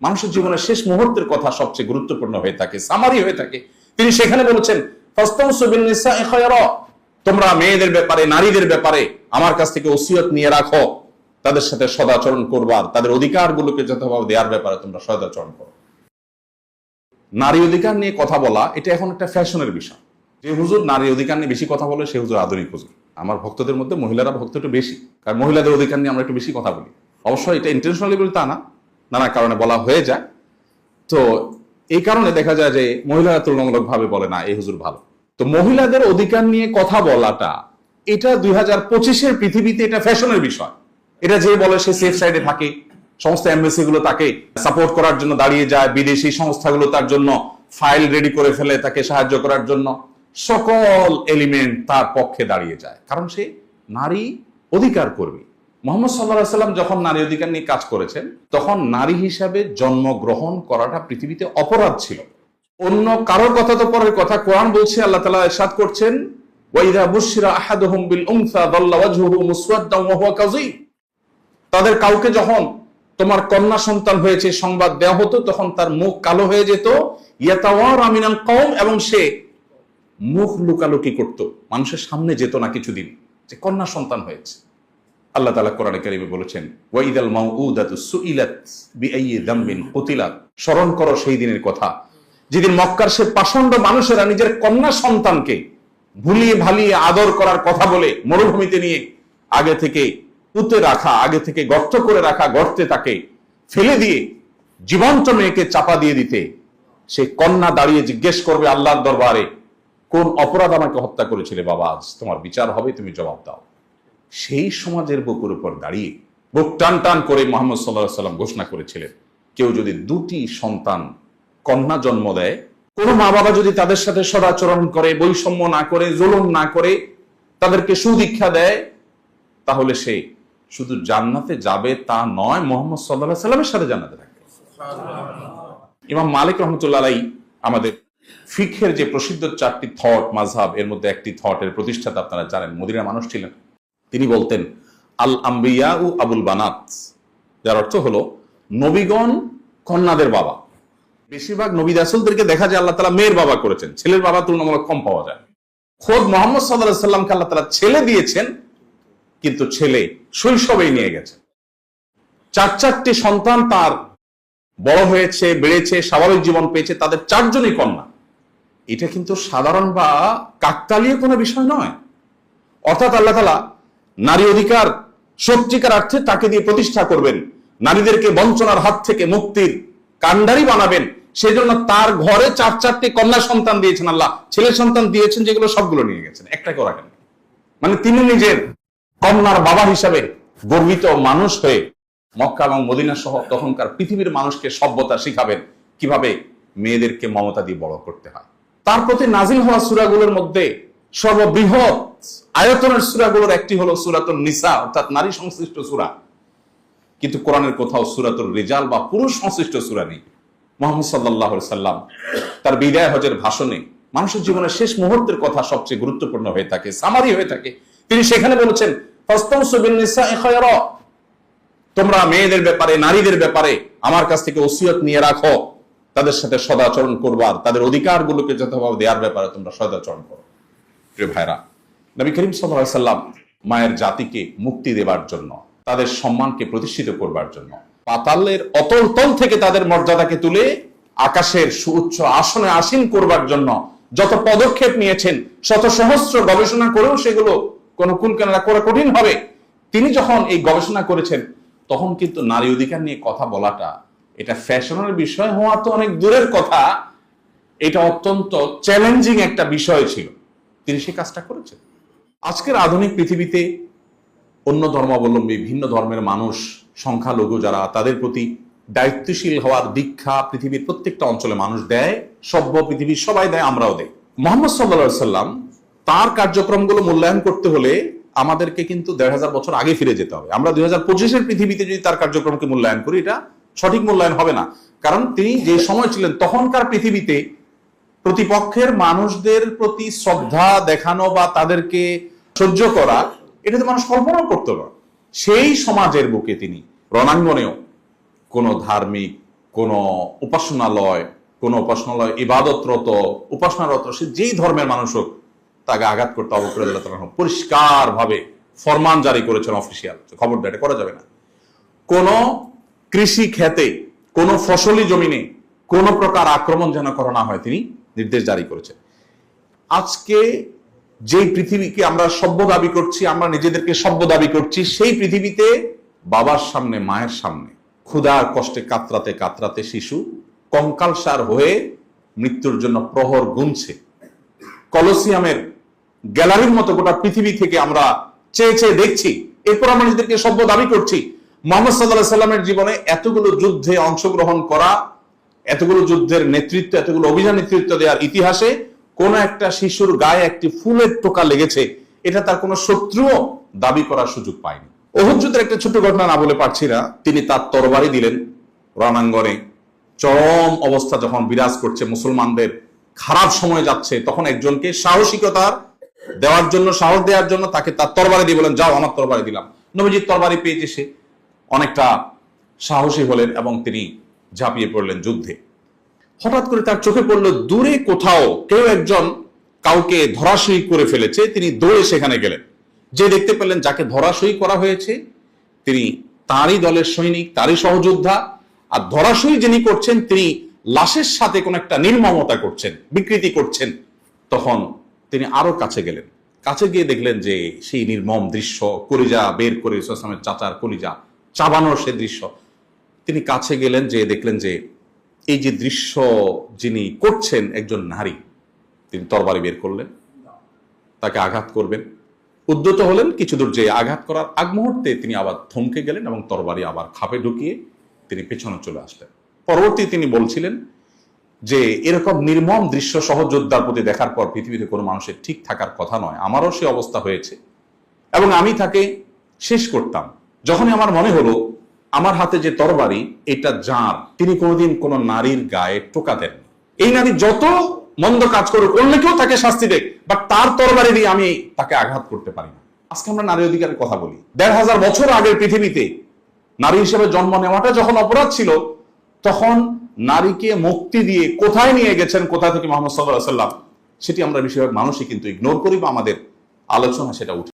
মানুষের জীবনের শেষ মুহূর্তের কথা সবচেয়ে গুরুত্বপূর্ণ হয়ে থাকে, সামারি হয়ে থাকে। তিনি সেখানে বলেছেন, তোমরা মেয়েদের ব্যাপারে, নারীদের ব্যাপারে আমার কাছ থেকে ওসিয়ত নিয়ে রাখো, তাদের সাথে সদাচরণ করবার, তাদের অধিকারগুলোকে যথাভাবে দেওয়ার ব্যাপারে তোমরা সদাচরণ করো। নারী অধিকার নিয়ে কথা বলা এটা এখন একটা ফ্যাশনের বিষয়। যে হুজুর নারী অধিকার নিয়ে বেশি কথা বলে সে হুজুর আধুনিক হুজুর। আমার ভক্তদের মধ্যে মহিলারা ভক্ত একটু বেশি, কারণ মহিলাদের অধিকার নিয়ে আমরা একটু বেশি কথা বলি। অবশ্যই এটা ইন্টেনশনালি বলি তা না, নানা কারণে বলা হয়ে যায়। তো এই কারণে দেখা যায় যে মহিলারা তুলনামূলক ভাবে বলে না এই হুজুর ভালো। তো মহিলাদের অধিকার নিয়ে কথা বলাটা এটা 2025-এর পৃথিবীতে এটা ফ্যাশনের বিষয়। এটা যে বলে সে সেফ সাইডে থাকে, সমস্ত এমবেসি গুলো তাকে সাপোর্ট করার জন্য দাঁড়িয়ে যায়, বিদেশি সংস্থাগুলো তার জন্য ফাইল রেডি করে ফেলে তাকে সাহায্য করার জন্য, সকল এলিমেন্ট তার পক্ষে দাঁড়িয়ে যায়, কারণ সে নারী অধিকার কর্মী। মুহাম্মদ সাল্লাল্লাহু আলাইহি ওয়াসাল্লাম যখন নারী অধিকার নিয়ে কাজ করেছেন তখন নারী হিসাবে জন্মগ্রহণ করাটা পৃথিবীতে অপরাধ ছিল। অন্য কারোর কথা তো পরের কথা, কোরআন বলছে, আল্লাহ তাআলা ইরশাদ করছেন, ওয়াইদা বুশিরা আহাদুহুম বিল উনসা দাল্লা ওয়াজহুহু মুসওয়াদ্দান ওয়া হুয়া কাযীম। তাদের কাউকে যখন তোমার কন্যা সন্তান হয়েছে সংবাদ দেওয়া হতো তখন তার মুখ কালো হয়ে যেত, ইয়াতাওয়ারা মিনাল কওম, এবং সে মুখ লুকালুকি করত, মানুষের সামনে যেত না কিছুদিন যে কন্যা সন্তান হয়েছে। আল্লাহ তাআলা কোরআনে কারিমে বলেছেন, ওয়াইদাল মাউউদাতু সুইলাত বিআইয়ি যামবিন কুতিলাত। স্মরণ করো সেই দিনের কথা যেদিন মক্কার সে পাষণ্ড মানুষেরা নিজের কন্যা সন্তানকে ভুলিয়ে ভালিয়ে আদর করার কথা বলে মরুভূমিতে নিয়ে আগে থেকে পুঁতে রাখা, আগে থেকে গর্ত করে রাখা গর্তে তাকে ফেলে দিয়ে জীবন্ত মেয়েকে চাপা দিয়ে দিতে সে কন্যা দাঁড়িয়ে জিজ্ঞেস করবে আল্লাহর দরবারে, কোন অপরাধ আমাকে হত্যা করেছিলে বাবা, আজ তোমার বিচার হবে, তুমি জবাব দাও। সেই সমাজের বুকের উপর দাঁড়িয়ে বুক টান টান করে মুহাম্মদ সাল্লাল্লাহু আলাইহি ওয়াসাল্লাম ঘোষণা করেছিলেন, কেউ যদি দুটি সন্তান কন্যা জন্ম দেয়, কোন মা বাবা যদি তাদের সাথে সদাচরণ করে, বৈষম্য না করে, জুলুম না করে, তাদেরকে সুদীক্ষা দেয়, তাহলে সে শুধু জান্নাতে যাবে তা নয়, মুহাম্মদ সাল্লাল্লাহু আলাইহি ওয়াসাল্লামের সাথে জান্নাতে থাকবে। ইমাম মালিক রাহমাতুল্লাহ আলাইহি আমাদের ফিকহের যে প্রসিদ্ধ 4টি থট মাযহাব, এর মধ্যে একটি থটের প্রতিষ্ঠাতা আপনারা জানেন, মদিনার মানুষ ছিলেন। তিনি বলতেন, আল আম্বিয়া ও আবুল বানাত, যার অর্থ হলো নবীগণ কন্যাদের বাবা। বেশিরভাগ নবী রাসূলদেরকে দেখা যায় আল্লাহ তাআলা মেয়ের বাবা করেছেন, ছেলের বাবা তুলনামূলক কম পাওয়া যায়। খোদ মুহাম্মদ সাল্লাল্লাহু আলাইহি ওয়াসাল্লামকে আল্লাহ তাআলা ছেলে দিয়েছেন, কিন্তু ছেলে শৈশবেই নিয়ে গেছেন। 4টি সন্তান তার বড় হয়েছে, বেড়েছে, স্বাভাবিক জীবন পেয়েছে, তাদের 4 জনই কন্যা। এটা কিন্তু সাধারণ বা কাকতালীয় কোনো বিষয় নয়। অর্থাৎ আল্লাহ তাআলা নারী অধিকার সত্যিকার অর্থে তাকে দিয়ে প্রতিষ্ঠা করবেন, নারীদেরকে বঞ্চনার হাত থেকে মুক্তির কাণ্ডারি বানাবেন, সেজন্য তার ঘরে 4টি কন্যা সন্তান দিয়েছেন আল্লাহ। ছেলে সন্তান দিয়েছেন যেগুলো সবগুলো নিয়ে গেছেন, একটাকেও রাখেন। মানে তিনি নিজের কন্যার বাবা হিসাবে গর্বিত মানুষ হয়ে মক্কা এবং মদিনা সহ তখনকার পৃথিবীর মানুষকে সভ্যতা শিখাবেন, কিভাবে মেয়েদেরকে মমতা দিয়ে বড় করতে হয়। তার প্রতি নাজিল হওয়া সূরাগুলোর মধ্যে সর্ববৃহৎ আয়তনের সূরাগুলোর একটি হলো সূরাতুন নিসা, অর্থাৎ নারী সংশ্লিষ্ট সূরা। কিন্তু কোরআনের কোথাও সূরাতুর রিজাল বা পুরুষ সংশ্লিষ্ট সূরা নেই। মুহাম্মদ সাল্লাল্লাহু আলাইহি ওয়াসাল্লাম তার বিদায় হজের ভাষণে মানুষের জীবনের শেষ মুহূর্তের কথা সবচেয়ে গুরুত্বপূর্ণ হয়ে থাকে, সামারি হয়ে থাকে। তিনি সেখানে বলেছেন, ফাস্তাউসু বিন নিসাই খায়রা, তোমরা মেয়েদের ব্যাপারে, নারীদের ব্যাপারে আমার কাছ থেকে ওসিয়ত নিয়ে রাখো, তাদের সাথে সদাচরণ করবার, তাদের অধিকারগুলোকে যথাভাবে দেওয়ার ব্যাপারে তোমরা সদাচরণ করো। প্রিয় ভাইরা, নবী করিম সাল্লাল্লাহু আলাইহি ওয়াসাল্লাম মায়ের জাতিকে মুক্তি দেবার জন্য, তাদের সম্মানকে প্রতিষ্ঠিত করবার জন্য, পাতালের অতল তল থেকে তাদের মর্যাদাকে তুলে আকাশের সুউচ্চ আসনে আসীন করবার জন্য যত পদক্ষেপ নিয়েছেন, শত সহস্র গবেষণা করেও সেগুলো কোনো কুলকানা করা কঠিন হবে। তিনি যখন এই গবেষণা করেছেন তখন কিন্তু নারী অধিকার নিয়ে কথা বলাটা এটা ফ্যাশনের বিষয় হওয়া তো অনেক দূরের কথা, এটা অত্যন্ত চ্যালেঞ্জিং একটা বিষয় ছিল। তিনি সেই কাজটা করেছেন। আজকের আধুনিক পৃথিবীতে অন্য ধর্মাবলম্বী, ভিন্ন ধর্মের মানুষ, সংখ্যালঘু যারা, তাদের প্রতি দায়িত্বশীল হওয়ার দীক্ষা পৃথিবীর প্রত্যেকটা অঞ্চলে মানুষ দেয়, সভ্য পৃথিবীর সবাই দেয়, আমরাও দেই। মুহাম্মদ সাল্লাল্লাহু আলাইহি ওয়াসাল্লাম তার কার্যক্রমগুলো মূল্যায়ন করতে হলে আমাদেরকে কিন্তু 1500 বছর আগে ফিরে যেতে হবে। আমরা 2025-এর পৃথিবীতে যদি তার কার্যক্রমকে মূল্যায়ন করি, এটা সঠিক মূল্যায়ন হবে না। কারণ তিনি যে সময় ছিলেন তখনকার পৃথিবীতে প্রতিপক্ষের মানুষদের প্রতি শ্রদ্ধা দেখানো বা তাদেরকে সহ্য করা, এটা তো মানুষ কল্পনাও করতো না। সেই সমাজের বুকে তিনি রণাঙ্গনেও কোনো ধার্মিক, কোন উপাসনালয় ইবাদতরত উপাসনারত, সে যেই ধর্মের মানুষ হোক, তাকে আঘাত করতে আবু বকর রাদিয়াল্লাহু তাআলা পরিষ্কার ভাবে ফরমান জারি করেছেন অফিসিয়াল, খবরদার এটা করা যাবে না। কোন কৃষি ক্ষেতে, কোন ফসলি জমিনে কোন প্রকার আক্রমণ যেন করা না হয় তিনি নির্দেশ জারি করেছেন। আজকে যেই পৃথিবীকে আমরা সভ্য দাবি করছি, আমরা নিজেদেরকে সভ্য দাবি করছি, সেই পৃথিবীতে বাবার সামনে, মায়ের সামনে ক্ষুধার কষ্টে কাতরাতে কাতরাতে শিশু কঙ্কালসার হয়ে মৃত্যুর জন্য প্রহর গুনছে। কলোসিয়ামের গ্যালারির মতো গোটা পৃথিবী থেকে আমরা চেয়ে চেয়ে দেখছি, এরপর আমরা নিজেদেরকে সভ্য দাবি করছি। মুহাম্মদ সাল্লাল্লাহু আলাইহি সাল্লামের জীবনে এতগুলো যুদ্ধে অংশগ্রহণ করা, এতগুলো যুদ্ধের নেতৃত্ব, এতগুলো অভিযান নেতৃত্ব দেওয়ার ইতিহাসে কোন একটা শিশুর গায়ে একটি ফুলের টোকা লেগেছে, এটা তার কোনো শত্রুও দাবি করার সুযোগ পায়নি। উহুদ যুদ্ধের একটা ছোট্ট ঘটনা না বলে পারছি না। তিনি তার তরবারি দিলেন রণাঙ্গনে, চরম অবস্থা যখন বিরাজ করছে, মুসলমানদের খারাপ সময় যাচ্ছে, তখন একজনকে সাহসিকতার দেওয়ার জন্য, সাহস দেওয়ার জন্য তাকে তার তরবারি দিয়ে বলেন, যাও আমার তরবারি দিলাম। নবীজির তরবারি পেয়েছে, সে অনেকটা সাহসী হলেন এবং তিনি ঝাঁপিয়ে পড়লেন যুদ্ধে। হঠাৎ করে তার চোখে পড়ল দূরে কোথাও কেউ একজন কাউকে ধরাশয়ী করে ফেলেছে। তিনি দৌড়ে সেখানে গেলেন, যে দেখতে পেলেন যাকে ধরাশয়ী করা হয়েছে তিনি তারই দলের সৈনিক, তারই সহযোদ্ধা। আর ধরাশয়ী যিনি করছেন তিনি লাশের সাথে কোন একটা নির্মমতা করছেন, বিকৃতি করছেন। তখন তিনি আরো কাছে গেলেন, কাছে গিয়ে দেখলেন যে সেই নির্মম দৃশ্য, কলিজা বের করে ইসলামের চাচার কলিজা চাবানোর সে দৃশ্য। তিনি কাছে গেলেন, যে দেখলেন যে এই যে দৃশ্য যিনি করছেন একজন নারী। তিনি তরবারি বের করলেন, তাকে আঘাত করবেন, উদ্যত হলেন। কিছু দূর যে আঘাত করার আগ মুহূর্তে তিনি আবার থমকে গেলেন এবং তরবারি আবার খাপে ঢুকিয়ে তিনি পেছনে চলে আসলেন। পরবর্তী তিনি বলছিলেন যে এরকম নির্মম দৃশ্য সহযোদ্ধার প্রতি দেখার পর পৃথিবীতে কোনো মানুষের ঠিক থাকার কথা নয়। আমারও সে অবস্থা হয়েছে এবং আমি তাকে শেষ করতাম। যখনই আমার মনে হলো আমার হাতে যে তরবারি এটা যার, তিনি কোনোদিন কোনো নারীর গায়ে টোকা দেন। এই নারী যত মন্দ কাজ করুক, অন্য কেউ তাকে শাস্তি দেখ, বাট তার তরবারি দিয়ে আমি তাকে আঘাত করতে পারি না। আজকে আমরা নারী অধিকারের কথা বলি। ১৫০০ বছর আগের পৃথিবীতে নারী হিসেবে জন্ম নেওয়াটা যখন অপরাধ ছিল, তখন নারীকে মুক্তি দিয়ে কোথায় নিয়ে গেছেন, কোথা থেকে মুহাম্মদ সাল্লাল্লাহু আলাইহি ওয়াসাল্লাম, সেটি আমরা বেশিরভাগ মানুষই কিন্তু ইগনোর করি বা আমাদের আলোচনা সেটা উঠে